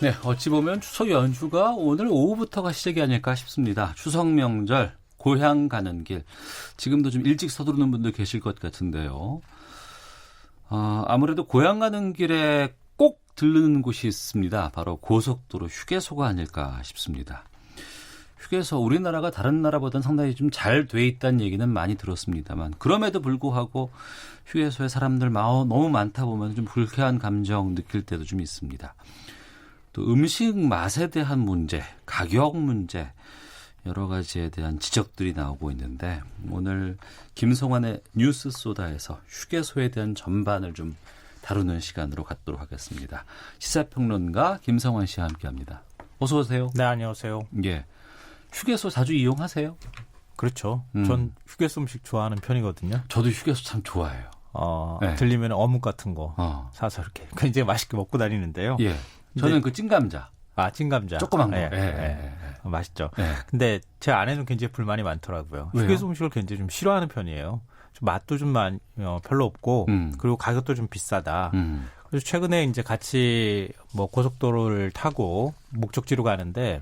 네, 어찌 보면 추석 연휴가 오늘 오후부터가 시작이 아닐까 싶습니다. 추석 명절, 고향 가는 길. 지금도 좀 일찍 서두르는 분들 계실 것 같은데요. 아무래도 고향 가는 길에 꼭 들르는 곳이 있습니다. 바로 고속도로 휴게소가 아닐까 싶습니다. 휴게소, 우리나라가 다른 나라보다는 상당히 좀 잘 돼 있다는 얘기는 많이 들었습니다만, 그럼에도 불구하고 휴게소에 사람들 너무 많다 보면 좀 불쾌한 감정 느낄 때도 좀 있습니다. 또 음식 맛에 대한 문제, 가격 문제, 여러 가지에 대한 지적들이 나오고 있는데, 오늘 김성환의 뉴스 소다에서 휴게소에 대한 전반을 좀 다루는 시간으로 갖도록 하겠습니다. 시사평론가 김성환 씨와 함께합니다. 어서 오세요. 네, 안녕하세요. 예, 휴게소 자주 이용하세요? 그렇죠. 전 휴게소 음식 좋아하는 편이거든요. 저도 휴게소 참 좋아해요. 네. 들리면 어묵 같은 거 사서 이렇게 굉장히 맛있게 먹고 다니는데요. 예, 저는 그 찐감자. 찐감자. 조그만 거. 맛있죠. 근데 제 아내는 굉장히 불만이 많더라고요. 왜요? 휴게소 음식을 굉장히 좀 싫어하는 편이에요. 좀 맛도 좀 별로 없고, 그리고 가격도 좀 비싸다. 그래서 최근에 이제 같이 뭐 고속도로를 타고 목적지로 가는데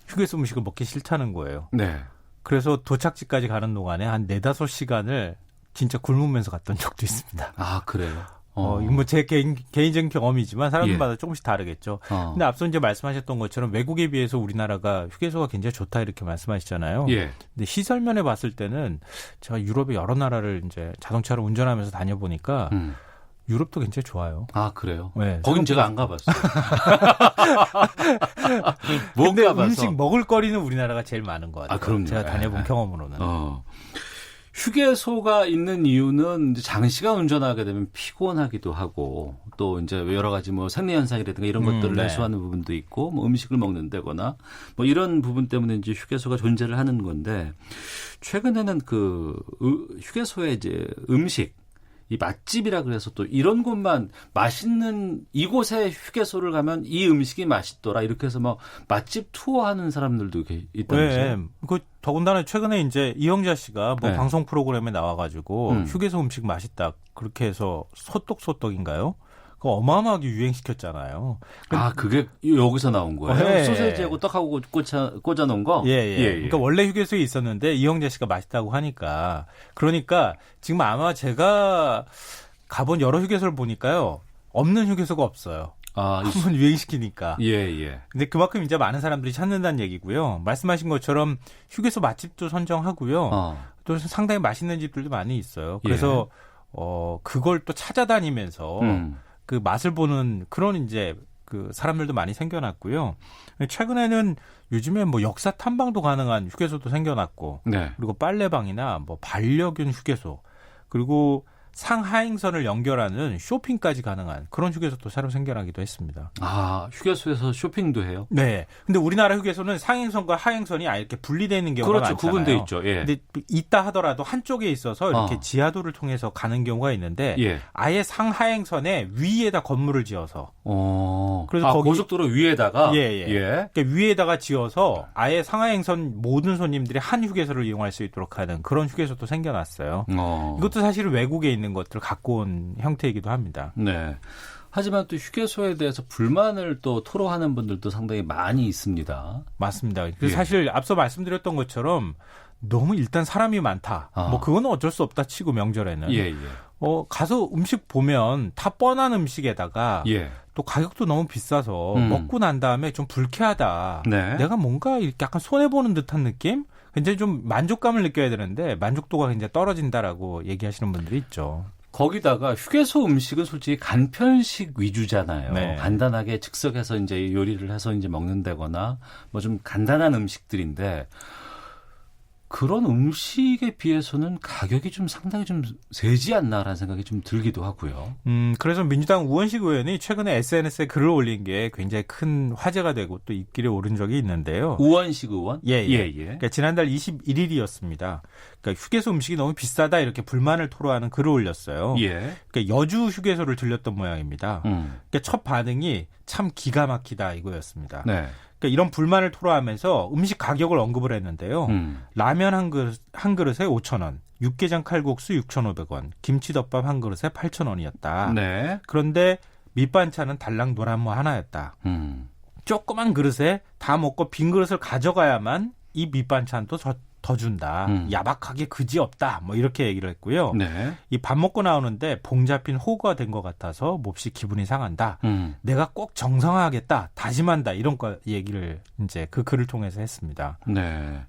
휴게소 음식을 먹기 싫다는 거예요. 네. 그래서 도착지까지 가는 동안에 한 4-5시간을 진짜 굶으면서 갔던 적도 있습니다. 아, 그래요? 이거 뭐 제 개인적인 경험이지만 사람들마다 조금씩 다르겠죠. 근데 앞서 이제 말씀하셨던 것처럼 외국에 비해서 우리나라가 휴게소가 굉장히 좋다 이렇게 말씀하시잖아요. 예. 근데 시설면에 봤을 때는 제가 유럽의 여러 나라를 이제 자동차로 운전하면서 다녀보니까 유럽도 굉장히 좋아요. 아, 그래요? 네. 거긴 제가 안 가봤어요. 근데 음식 먹을거리는 우리나라가 제일 많은 것 같아요. 그럼요. 제가 다녀본 경험으로는. 휴게소가 있는 이유는 이제 장시간 운전하게 되면 피곤하기도 하고, 또 이제 여러 가지 뭐 생리현상이라든가 이런 것들을 해소하는 부분도 있고, 뭐 음식을 먹는다거나 뭐 이런 부분 때문에 이제 휴게소가 존재를 하는 건데, 최근에는 그 휴게소의 이제 음식, 이 맛집이라 그래서 또 이런 곳만 맛있는 이곳에 휴게소를 가면 이 음식이 맛있더라 이렇게 해서 뭐 맛집 투어하는 사람들도 있다면서요? 네. 그 더군다나 최근에 이제 이영자 씨가 뭐 네. 방송 프로그램에 나와가지고 휴게소 음식 맛있다 그렇게 해서 소떡소떡인가요? 그거 어마어마하게 유행시켰잖아요. 그게 여기서 나온 거예요? 네. 소세지하고 떡하고 꽂아놓은 거? 예. 그러니까 원래 휴게소에 있었는데 이영자 씨가 맛있다고 하니까. 그러니까 지금 아마 제가 가본 여러 휴게소를 보니까요. 없는 휴게소가 없어요. 한번 유행시키니까. 예. 근데 그만큼 이제 많은 사람들이 찾는다는 얘기고요. 말씀하신 것처럼 휴게소 맛집도 선정하고요. 또 상당히 맛있는 집들도 많이 있어요. 그래서 그걸 또 찾아다니면서 그 맛을 보는 그런 이제 그 사람들도 많이 생겨났고요. 최근에는 요즘에 뭐 역사 탐방도 가능한 휴게소도 생겨났고, 네. 그리고 빨래방이나 뭐 반려견 휴게소, 그리고 상하행선을 연결하는 쇼핑까지 가능한 그런 휴게소도 새로 생겨나기도 했습니다. 휴게소에서 쇼핑도 해요? 네. 근데 우리나라 휴게소는 상행선과 하행선이 아예 이렇게 분리되어 있는 경우가 그렇죠. 많잖아요. 구분돼 있죠. 예. 근데 있다 하더라도 한쪽에 있어서 이렇게 지하도를 통해서 가는 경우가 있는데 아예 상하행선에 위에다 건물을 지어서 그래서 거기 고속도로 위에다가 그러니까 위에다가 지어서 아예 상하행선 모든 손님들이 한 휴게소를 이용할 수 있도록 하는 그런 휴게소도 생겨났어요. 이것도 사실은 외국에 있는 것들을 갖고 온 형태이기도 합니다. 네. 하지만 또 휴게소에 대해서 불만을 또 토로하는 분들도 상당히 많이 있습니다. 맞습니다. 사실 앞서 말씀드렸던 것처럼 너무 일단 사람이 많다. 뭐 그거는 어쩔 수 없다 치고 명절에는. 가서 음식 보면 다 뻔한 음식에다가 또 가격도 너무 비싸서 먹고 난 다음에 좀 불쾌하다. 네. 내가 뭔가 이렇게 약간 손해보는 듯한 느낌? 굉장히 좀 만족감을 느껴야 되는데 만족도가 굉장히 떨어진다라고 얘기하시는 분들이 있죠. 거기다가 휴게소 음식은 솔직히 간편식 위주잖아요. 네. 간단하게 즉석에서 이제 요리를 해서 이제 먹는다거나 뭐 좀 간단한 음식들인데 그런 음식에 비해서는 가격이 좀 상당히 좀 세지 않나라는 생각이 좀 들기도 하고요. 그래서 민주당 우원식 의원이 최근에 SNS에 글을 올린 게 굉장히 큰 화제가 되고 또 입길에 오른 적이 있는데요. 우원식 의원? 예. 그러니까 지난달 21일이었습니다. 그러니까 휴게소 음식이 너무 비싸다 이렇게 불만을 토로하는 글을 올렸어요. 그러니까 여주 휴게소를 들렸던 모양입니다. 그러니까 첫 반응이 참 기가 막히다 이거였습니다. 네. 그러니까 이런 불만을 토로하면서 음식 가격을 언급을 했는데요. 라면 한 그릇에 5,000원, 육개장 칼국수 6,500원, 김치덮밥 한 그릇에 8,000원이었다. 네. 그런데 밑반찬은 달랑 노란무 하나였다. 조그만 그릇에 다 먹고 빈 그릇을 가져가야만 이 밑반찬도 더 준다. 야박하게 그지없다. 뭐 이렇게 얘기를 했고요. 네. 이 밥 먹고 나오는데 봉 잡힌 호구가 된 것 같아서 몹시 기분이 상한다. 내가 꼭 정상화하겠다. 다짐한다. 이런 거 얘기를 이제 그 글을 통해서 했습니다. 네.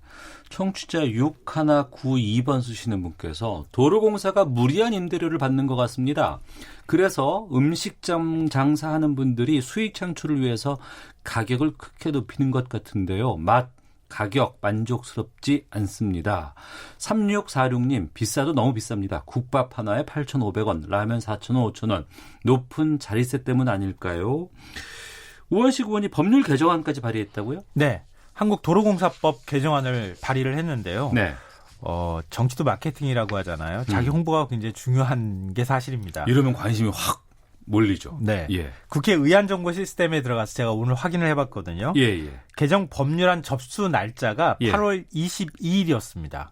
청취자 6192번 쓰시는 분께서 도로공사가 무리한 임대료를 받는 것 같습니다. 그래서 음식점 장사하는 분들이 수익 창출을 위해서 가격을 크게 높이는 것 같은데요. 가격 만족스럽지 않습니다. 3646님, 비싸도 너무 비쌉니다. 국밥 하나에 8,500원, 라면 4,000원, 5,000원. 높은 자릿세 때문 아닐까요? 우원식 의원이 법률 개정안까지 발의했다고요? 네. 한국도로공사법 개정안을 발의를 했는데요. 네. 정치도 마케팅이라고 하잖아요. 자기 홍보가 굉장히 중요한 게 사실입니다. 이러면 관심이 확 몰리죠. 네. 예. 국회 의안정보 시스템에 들어가서 제가 오늘 확인을 해봤거든요. 예. 개정 법률안 접수 날짜가 8월 22일이었습니다.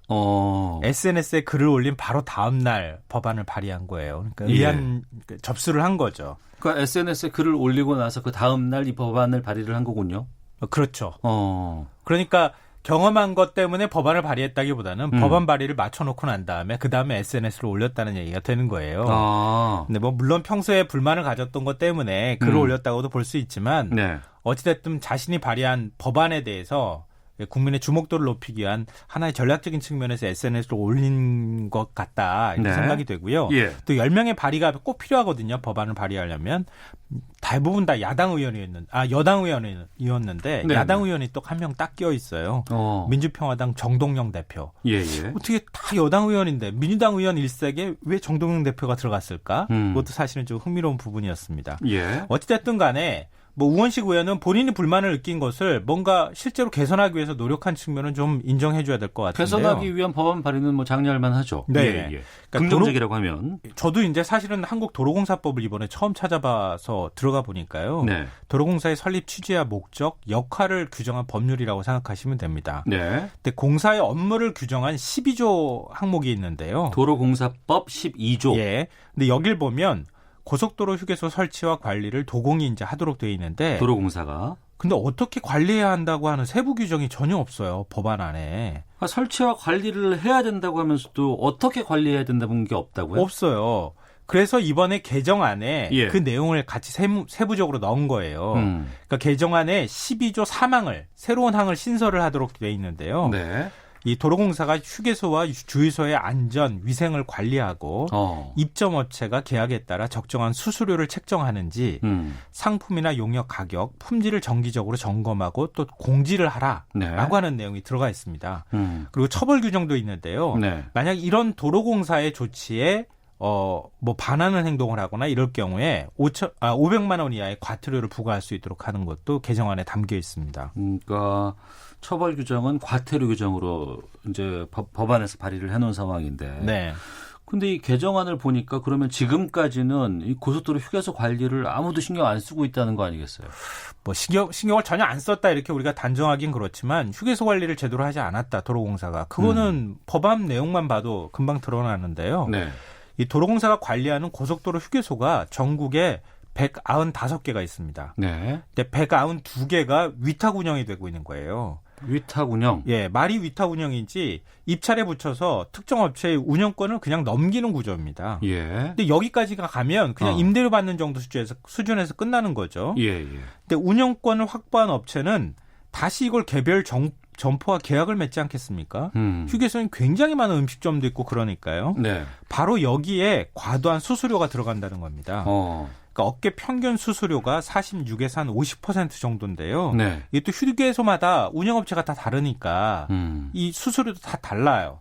SNS에 글을 올린 바로 다음 날 법안을 발의한 거예요. 그러니까 의안 접수를 한 거죠. 그러니까 SNS에 글을 올리고 나서 그 다음 날 이 법안을 발의를 한 거군요. 그렇죠. 그러니까 경험한 것 때문에 법안을 발의했다기보다는 법안 발의를 맞춰놓고 난 다음에 그 다음에 SNS로 올렸다는 얘기가 되는 거예요. 근데 뭐 물론 평소에 불만을 가졌던 것 때문에 글을 올렸다고도 볼 수 있지만 네. 어찌됐든 자신이 발의한 법안에 대해서 국민의 주목도를 높이기 위한 하나의 전략적인 측면에서 SNS로 올린 것 같다 이렇게 생각이 되고요. 또 10명의 발의가 꼭 필요하거든요. 법안을 발의하려면 대부분 다 여당 의원이었는데 야당 의원이 또 한 명 딱 끼어 있어요. 민주평화당 정동영 대표. 어떻게 다 여당 의원인데 민주당 의원 일색에 왜 정동영 대표가 들어갔을까? 그것도 사실은 좀 흥미로운 부분이었습니다. 어찌됐든 간에 뭐 우원식 의원은 본인이 불만을 느낀 것을 뭔가 실제로 개선하기 위해서 노력한 측면은 좀 인정해줘야 될 것 같은데요. 개선하기 위한 법안 발의는 뭐 장려할 만하죠. 네. 그러니까 긍정적이라고 하면. 저도 이제 사실은 한국도로공사법을 이번에 처음 찾아봐서 들어가 보니까요. 네. 도로공사의 설립 취지와 목적, 역할을 규정한 법률이라고 생각하시면 됩니다. 네. 근데 공사의 업무를 규정한 12조 항목이 있는데요. 도로공사법 12조. 예. 근데 여길 보면 고속도로 휴게소 설치와 관리를 도공이 이제 하도록 되어 있는데 도로공사가 근데 어떻게 관리해야 한다고 하는 세부 규정이 전혀 없어요. 법안 안에. 설치와 관리를 해야 된다고 하면서도 어떻게 관리해야 된다는 게 없다고요? 없어요. 그래서 이번에 개정안에 그 내용을 같이 세부적으로 넣은 거예요. 그러니까 개정안에 12조 3항을 새로운 항을 신설을 하도록 되어 있는데요. 네. 이 도로공사가 휴게소와 주유소의 안전, 위생을 관리하고 입점업체가 계약에 따라 적정한 수수료를 책정하는지 상품이나 용역 가격, 품질을 정기적으로 점검하고 또 공지를 하라라고 하는 내용이 들어가 있습니다. 그리고 처벌 규정도 있는데요. 만약 이런 도로공사의 조치에 뭐 반하는 행동을 하거나 이럴 경우에 500만 원 이하의 과태료를 부과할 수 있도록 하는 것도 개정안에 담겨 있습니다. 그러니까 처벌 규정은 과태료 규정으로 이제 법안에서 발의를 해놓은 상황인데. 네. 근데 이 개정안을 보니까 그러면 지금까지는 이 고속도로 휴게소 관리를 아무도 신경 안 쓰고 있다는 거 아니겠어요? 뭐 신경을 전혀 안 썼다 이렇게 우리가 단정하긴 그렇지만 휴게소 관리를 제대로 하지 않았다 도로공사가. 그거는 법안 내용만 봐도 금방 드러나는데요. 네. 이 도로공사가 관리하는 고속도로 휴게소가 전국에 195개가 있습니다. 네. 근데 192개가 위탁 운영이 되고 있는 거예요. 위탁 운영? 예, 말이 위탁 운영인지 입찰에 붙여서 특정 업체의 운영권을 그냥 넘기는 구조입니다. 예. 근데 여기까지가 가면 그냥 임대료 받는 정도 수준에서 끝나는 거죠. 예. 근데 운영권을 확보한 업체는 다시 이걸 개별 점포와 계약을 맺지 않겠습니까? 휴게소는 굉장히 많은 음식점도 있고 그러니까요. 네. 바로 여기에 과도한 수수료가 들어간다는 겁니다. 그러니까 업계 평균 수수료가 46에서 한 50% 정도인데요. 네. 이게 또 휴게소마다 운영업체가 다 다르니까 이 수수료도 다 달라요.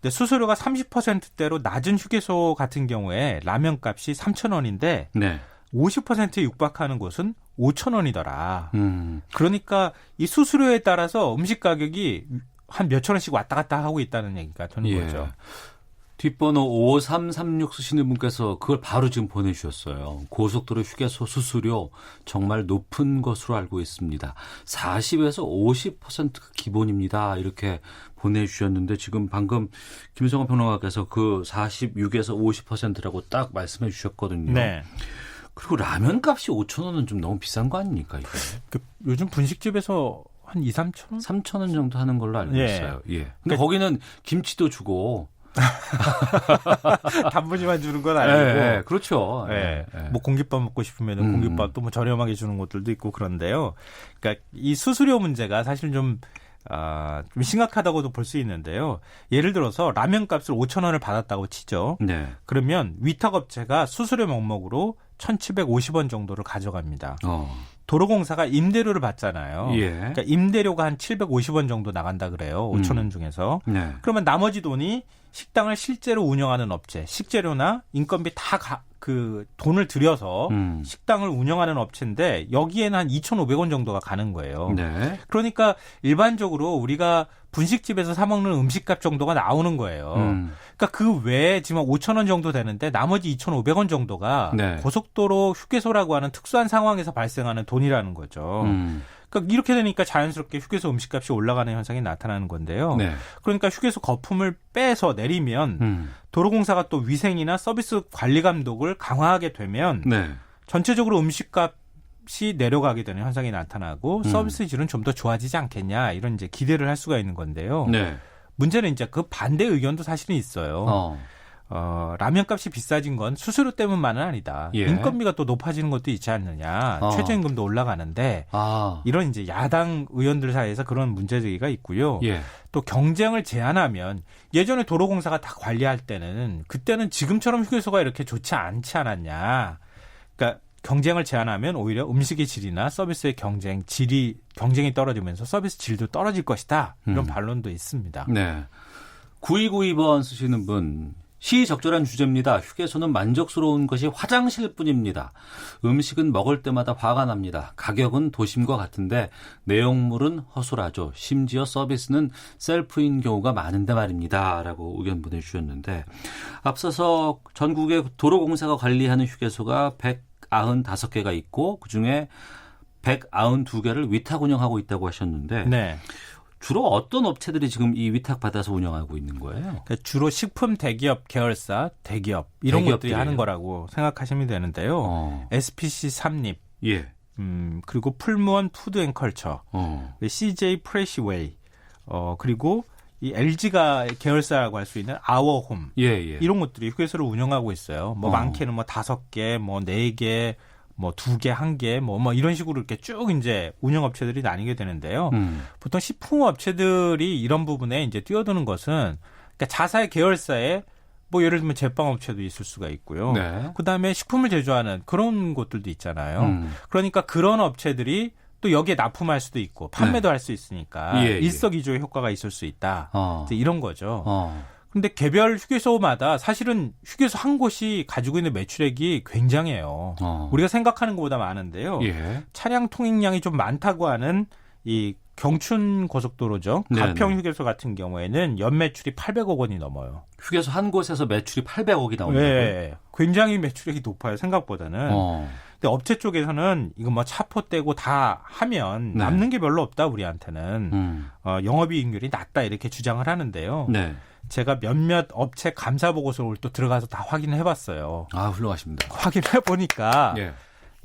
근데 수수료가 30%대로 낮은 휴게소 같은 경우에 라면 값이 3,000원인데 네. 50%에 육박하는 곳은 5,000원이더라. 그러니까 이 수수료에 따라서 음식 가격이 한 몇천 원씩 왔다 갔다 하고 있다는 얘기가 되는 거죠. 뒷번호 5336 쓰시는 분께서 그걸 바로 지금 보내주셨어요. 고속도로 휴게소 수수료 정말 높은 것으로 알고 있습니다. 40에서 50% 기본입니다. 이렇게 보내주셨는데 지금 방금 김성환 평론가께서 그 46에서 50%라고 딱 말씀해 주셨거든요. 네. 그리고 라면 값이 5,000원은 좀 너무 비싼 거 아닙니까, 이거? 요즘 분식집에서 한 2, 3천 원? 3,000원 정도 하는 걸로 알고 있어요. 예. 근데 그러니까 거기는 김치도 주고. 단무지만 주는 건 아니고. 예, 그렇죠. 예. 예. 뭐 공깃밥 먹고 싶으면 공깃밥도 뭐 저렴하게 주는 곳들도 있고 그런데요. 그러니까 이 수수료 문제가 사실 좀 심각하다고도 볼 수 있는데요. 예를 들어서 라면 값을 5,000원을 받았다고 치죠. 네. 그러면 위탁업체가 수수료 명목으로 1,750원 정도를 가져갑니다. 도로공사가 임대료를 받잖아요. 예. 그러니까 임대료가 한 750원 정도 나간다 그래요. 5,000원 중에서. 네. 그러면 나머지 돈이 식당을 실제로 운영하는 업체, 식재료나 인건비 다 그 돈을 들여서 식당을 운영하는 업체인데 여기에는 한 2,500원 정도가 가는 거예요. 네. 그러니까 일반적으로 우리가 분식집에서 사 먹는 음식값 정도가 나오는 거예요. 그러니까 그 외에 지금 5,000원 정도 되는데 나머지 2,500원 정도가 네. 고속도로 휴게소라고 하는 특수한 상황에서 발생하는 돈이라는 거죠. 그러니까 이렇게 되니까 자연스럽게 휴게소 음식값이 올라가는 현상이 나타나는 건데요. 네. 그러니까 휴게소 거품을 빼서 내리면 도로공사가 또 위생이나 서비스 관리 감독을 강화하게 되면 네. 전체적으로 음식값이 내려가게 되는 현상이 나타나고 서비스 질은 좀 더 좋아지지 않겠냐 이런 이제 기대를 할 수가 있는 건데요. 네. 문제는 이제 그 반대 의견도 사실은 있어요. 라면 값이 비싸진 건 수수료 때문만은 아니다. 예. 인건비가 또 높아지는 것도 있지 않느냐. 최저임금도 올라가는데 이런 이제 야당 의원들 사이에서 그런 문제제기가 있고요. 예. 또 경쟁을 제한하면 예전에 도로공사가 다 관리할 때는 그때는 지금처럼 휴게소가 이렇게 좋지 않지 않았냐. 그러니까 경쟁을 제한하면 오히려 음식의 질이나 서비스의 경쟁이 떨어지면서 서비스 질도 떨어질 것이다. 이런 반론도 있습니다. 네. 9292번 쓰시는 분. 시적절한 주제입니다. 휴게소는 만족스러운 것이 화장실뿐입니다. 음식은 먹을 때마다 화가 납니다. 가격은 도심과 같은데 내용물은 허술하죠. 심지어 서비스는 셀프인 경우가 많은데 말입니다. 라고 의견 보내주셨는데 앞서서 전국의 도로공사가 관리하는 휴게소가 195개가 있고 그중에 192개를 위탁 운영하고 있다고 하셨는데 네. 주로 어떤 업체들이 지금 이 위탁 받아서 운영하고 있는 거예요? 그러니까 주로 식품 대기업, 계열사, 대기업 이런 것들이 하는 거라고 생각하시면 되는데요. SPC 삼립, 예. 그리고 풀무원 푸드앤컬처, CJ 프레시웨이, 그리고 이 LG가 계열사라고 할 수 있는 아워홈 이런 것들이 휴게소를 운영하고 있어요. 뭐 많게는 뭐 5개, 뭐 4개. 뭐 2개, 1개, 뭐 이런 식으로 이렇게 쭉 이제 운영업체들이 나뉘게 되는데요. 보통 식품업체들이 이런 부분에 이제 뛰어드는 것은 그러니까 자사의 계열사에 뭐 예를 들면 제빵업체도 있을 수가 있고요. 네. 그 다음에 식품을 제조하는 그런 곳들도 있잖아요. 그러니까 그런 업체들이 또 여기에 납품할 수도 있고 판매도 할 수 있으니까 일석이조의 효과가 있을 수 있다. 이런 거죠. 근데 개별 휴게소마다 사실은 휴게소 한 곳이 가지고 있는 매출액이 굉장해요. 우리가 생각하는 것보다 많은데요. 예. 차량 통행량이 좀 많다고 하는 이 경춘 고속도로죠. 가평 휴게소 같은 경우에는 연매출이 800억 원이 넘어요. 휴게소 한 곳에서 매출이 800억이 나온다고요? 네. 굉장히 매출액이 높아요. 생각보다는. 근데 업체 쪽에서는 이거 뭐 차포 떼고 다 하면 남는 게 별로 없다 우리한테는. 영업이익률이 낮다 이렇게 주장을 하는데요. 네. 제가 몇몇 업체 감사 보고서를 또 들어가서 다 확인을 해봤어요. 아, 훌륭하십니다. 확인을 해보니까 예.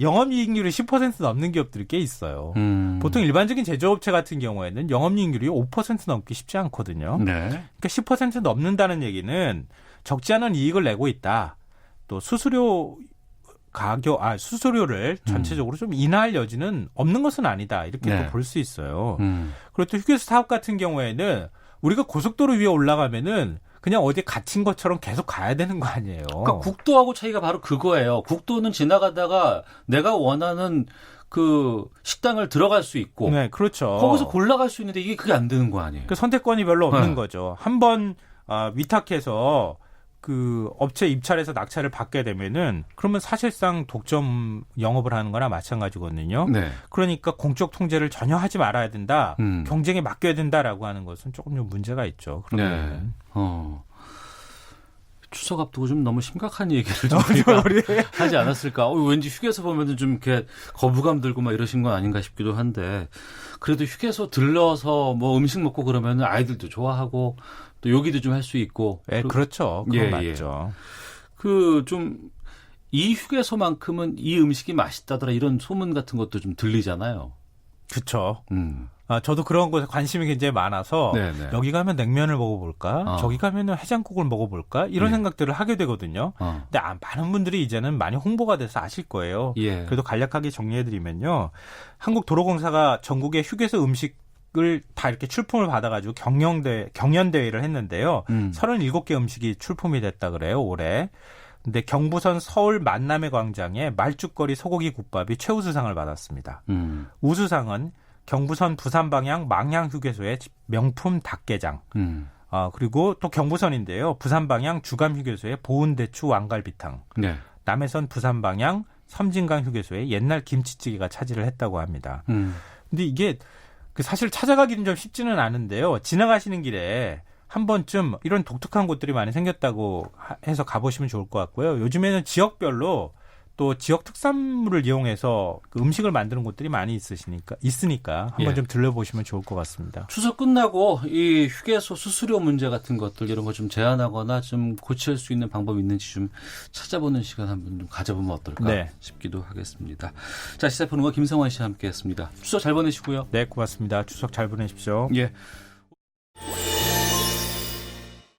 영업이익률이 10% 넘는 기업들이 꽤 있어요. 보통 일반적인 제조업체 같은 경우에는 영업이익률이 5% 넘기 쉽지 않거든요. 네. 그러니까 10% 넘는다는 얘기는 적지 않은 이익을 내고 있다. 또 수수료를 전체적으로 좀 인하할 여지는 없는 것은 아니다. 이렇게 또 볼 수 있어요. 그리고 또 휴게소 사업 같은 경우에는 우리가 고속도로 위에 올라가면은 그냥 어디 갇힌 것처럼 계속 가야 되는 거 아니에요. 그러니까 국도하고 차이가 바로 그거예요. 국도는 지나가다가 내가 원하는 그 식당을 들어갈 수 있고, 네, 그렇죠. 거기서 골라갈 수 있는데 이게 그게 안 되는 거 아니에요? 그 선택권이 별로 없는 거죠. 한번 위탁해서 그 업체 입찰에서 낙찰을 받게 되면은 그러면 사실상 독점 영업을 하는 거나 마찬가지거든요. 네. 그러니까 공적 통제를 전혀 하지 말아야 된다. 경쟁에 맡겨야 된다라고 하는 것은 조금 좀 문제가 있죠. 네. 추석 앞두고 좀 너무 심각한 얘기를 좀 하지 않았을까? 왠지 휴게소 보면은 좀 이렇게 거부감 들고 막 이러신 건 아닌가 싶기도 한데 그래도 휴게소 들러서 뭐 음식 먹고 그러면은 아이들도 좋아하고 또 요기도 좀 할 수 있고. 네, 그렇죠. 그건 맞죠. 그 좀 이 휴게소만큼은 이 음식이 맛있다더라 이런 소문 같은 것도 좀 들리잖아요. 그렇죠. 저도 그런 곳에 관심이 굉장히 많아서 네네. 여기 가면 냉면을 먹어볼까? 저기 가면 해장국을 먹어볼까? 이런 생각들을 하게 되거든요. 근데 많은 분들이 이제는 많이 홍보가 돼서 아실 거예요. 예. 그래도 간략하게 정리해드리면요. 한국도로공사가 전국의 휴게소 음식을 다 이렇게 출품을 받아가지고 경연대회를 했는데요. 37개 음식이 출품이 됐다 그래요, 올해. 근데 경부선 서울 만남의 광장에 말죽거리 소고기 국밥이 최우수상을 받았습니다. 우수상은 경부선 부산 방향 망향 휴게소의 명품 닭게장. 그리고 또 경부선인데요. 부산 방향 주감 휴게소의 보은대추 왕갈비탕. 네. 남해선 부산 방향 섬진강 휴게소의 옛날 김치찌개가 차지를 했다고 합니다. 근데 이게 사실 찾아가기는 좀 쉽지는 않은데요. 지나가시는 길에 한 번쯤 이런 독특한 곳들이 많이 생겼다고 해서 가보시면 좋을 것 같고요. 요즘에는 지역별로 또 지역 특산물을 이용해서 그 음식을 만드는 곳들이 많이 있으니까 한번 좀 들려보시면 좋을 것 같습니다. 추석 끝나고 이 휴게소 수수료 문제 같은 것들 이런 거 좀 제한하거나 좀 고칠 수 있는 방법이 있는지 좀 찾아보는 시간 한번 좀 가져보면 어떨까 싶기도 하겠습니다. 자, 시사평론가 김성환 씨와 함께했습니다. 추석 잘 보내시고요. 네, 고맙습니다. 추석 잘 보내십시오. 예.